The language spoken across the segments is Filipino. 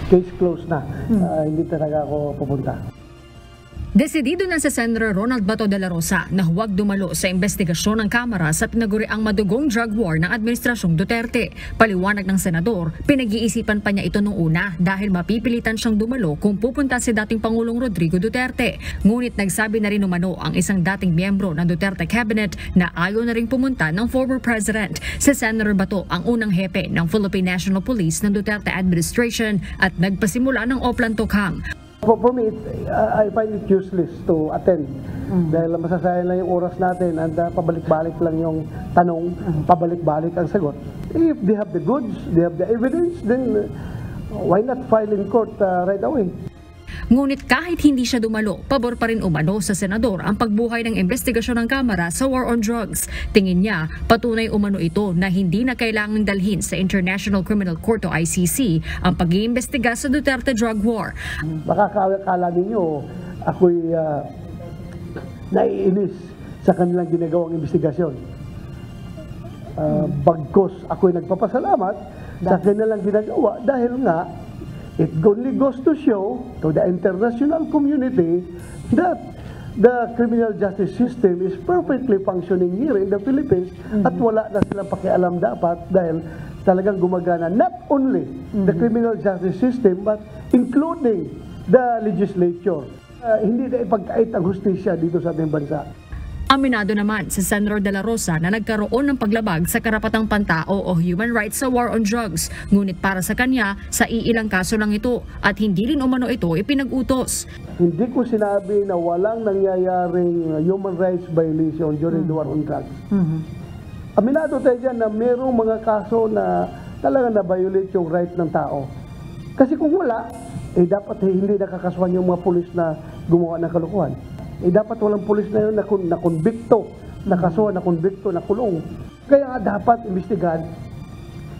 case closed na. Hindi talaga ako pupunta. Desidido na si Senator Ronald Bato de la Rosa na huwag dumalo sa investigasyon ng Kamara sa tinaguriang madugong drug war ng Administrasyong Duterte. Paliwanag ng senador, pinag-iisipan pa niya ito nung una dahil mapipilitan siyang dumalo kung pupunta si dating Pangulong Rodrigo Duterte. Ngunit nagsabi na rin umano ang isang dating miyembro ng Duterte Cabinet na ayaw na rin pumunta ng former President. Si Senator Bato ang unang hepe ng Philippine National Police ng Duterte Administration at nagpasimula ng Oplan Tokhang. For me, I find it useless to attend dahil masasayang lang yung oras natin at pabalik-balik lang yung tanong, pabalik-balik ang sagot. If they have the goods, they have the evidence, then why not file in court right away? Ngunit kahit hindi siya dumalo, pabor pa rin umano sa senador ang pagbuhay ng investigasyon ng Kamara sa war on drugs. Tingin niya, patunay umano ito na hindi na kailangang dalhin sa International Criminal Court o ICC ang pag-iimbestiga sa Duterte drug war. Baka akala ninyo ako'y naiinis sa kanilang ginagawang investigasyon. Bagkos ako'y nagpapasalamat sa kanilang ginagawa dahil nga it only goes to show to the international community that the criminal justice system is perfectly functioning here in the Philippines at wala na silang pakialam dapat dahil talagang gumagana not only the criminal justice system but including the legislature. Hindi na ipagkait ang hustisya dito sa ating bansa. Aminado naman si Senator de la Rosa na nagkaroon ng paglabag sa karapatang pantao o human rights sa war on drugs. Ngunit para sa kanya, sa iilang kaso lang ito at hindi rin umano ito ipinag-utos. Hindi ko sinabi na walang nangyayaring human rights violation during the war on drugs. Aminado tayo dyan na mayroong mga kaso na talaga na-violate yung right ng tao. Kasi kung wala, dapat hindi nakakasuhan yung mga pulis na gumawa ng kalokohan. Dapat walang pulis na yun na konbikto, nakasuhan, na konbikto, na kulong. Kaya dapat imbestigahan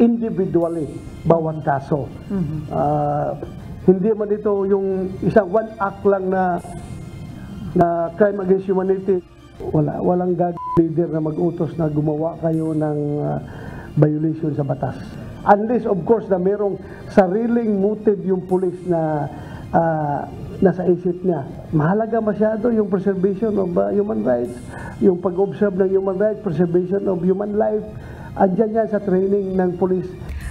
individually bawat kaso. Hindi man ito yung isang one act lang na crime against humanity. Walang leader na mag-utos na gumawa kayo ng violation sa batas. Unless of course na merong sariling motive yung pulis na nasa isip niya. Mahalaga masyado yung preservation of human rights, yung pag-observe ng human rights, preservation of human life. Andyan yan sa training ng pulis.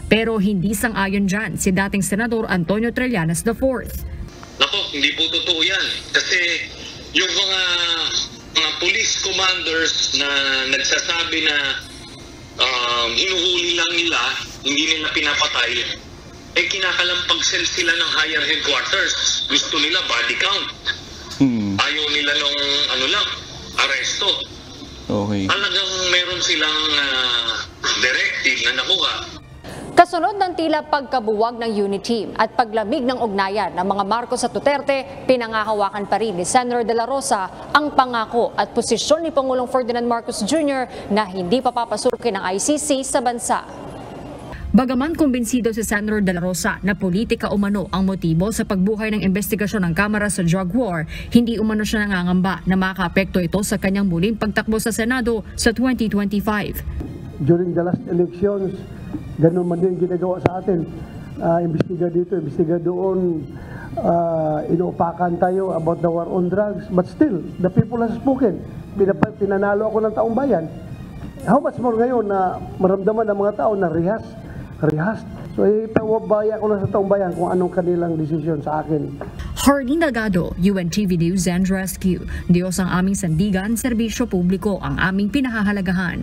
Pero hindi sang-ayon dyan si dating Senador Antonio Trillanes IV. Nako, hindi po totoo yan. Kasi yung mga police commanders na nagsasabi na hinuhuli lang nila, hindi nila pinapatay, kinakalampag sila ng higher headquarters. Gusto nila body count. Ayaw nila nung aresto. Okay. Talagang meron silang directive na nakuha. Kasunod ng tila pagkabuwag ng unit team at paglamig ng ugnayan ng mga Marcos at Duterte, pinangahawakan pa rin ni Senator de la Rosa ang pangako at posisyon ni Pangulong Ferdinand Marcos Jr. na hindi papapasukin ng ICC sa bansa. Bagaman kumbinsido si Senator de la Rosa na politika umano ang motibo sa pagbuhay ng investigasyon ng Kamara sa drug war, hindi umano siya nangangamba na makaapekto ito sa kanyang muling pagtakbo sa Senado sa 2025. During the last elections, ganun man din ginagawa sa atin. Imbestiga dito, imbestiga doon, inuupakan tayo about the war on drugs, but still, the people has spoken. Pinanalo ako ng taong bayan. How much more ngayon na maramdaman ng mga tao na rehas. So ipawabaya ko na sa taong bayan kung anong kanilang desisyon sa akin. Harding Delgado, UNTV News and Rescue. Diyos ang aming sandigan, serbisyo publiko ang aming pinahahalagahan.